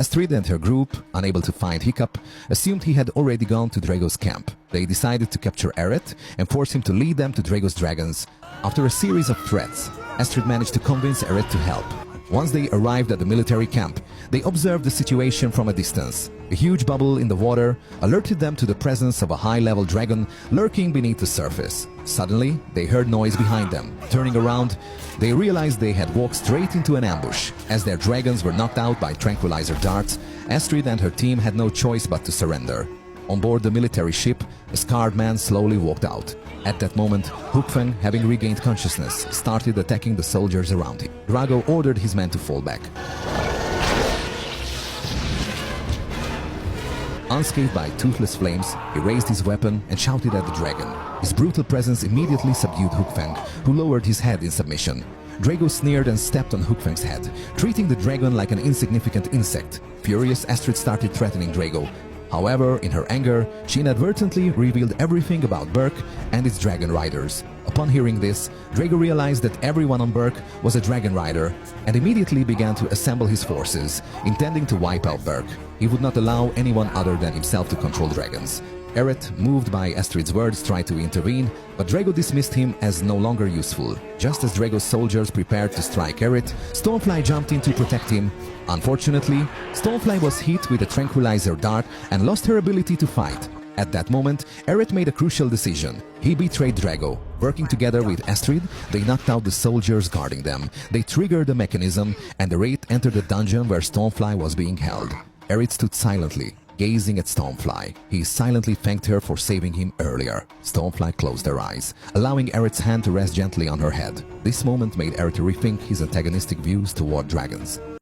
Astrid and her group, unable to find Hiccup, assumed he had already gone to Drago's camp. They decided to capture Eret and force him to lead them to Drago's dragons. After a series of threats, Astrid managed to convince Eret to help. Once they arrived at the military camp, they observed the situation from a distance. A huge bubble in the water alerted them to the presence of a high-level dragon lurking beneath the surface. Suddenly, they heard noise behind them. Turning around, they realized they had walked straight into an ambush. As their dragons were knocked out by tranquilizer darts, Astrid and her team had no choice but to surrender. On board the military ship, a scarred man slowly walked out. At that moment, Hupfeng, having regained consciousness, started attacking the soldiers around him. Drago ordered his men to fall back. Unscathed by toothless flames, he raised his weapon and shouted at the dragon. His brutal presence immediately subdued Hupfeng, who lowered his head in submission. Drago sneered and stepped on Hupfeng's head, treating the dragon like an insignificant insect. Furious, Astrid started threatening Drago. However, in her anger, she inadvertently revealed everything about Berk and its dragon riders. Upon hearing this, Drago realized that everyone on Berk was a dragon rider and immediately began to assemble his forces, intending to wipe out Berk. He would not allow anyone other than himself to control dragons. Eret, moved by Astrid's words, tried to intervene, but Drago dismissed him as no longer useful. Just as Drago's soldiers prepared to strike Eret, Stormfly jumped in to protect him. Unfortunately, Stormfly was hit with a tranquilizer dart and lost her ability to fight. At that moment, Eret made a crucial decision. He betrayed Drago. Working together with Astrid, they knocked out the soldiers guarding them. They triggered the mechanism, and the Wraith entered the dungeon where Stormfly was being held. Eret stood silently, gazing at Stormfly. He silently thanked her for saving him earlier. Stormfly closed her eyes, allowing Eret's hand to rest gently on her head. This moment made Eret rethink his antagonistic views toward dragons.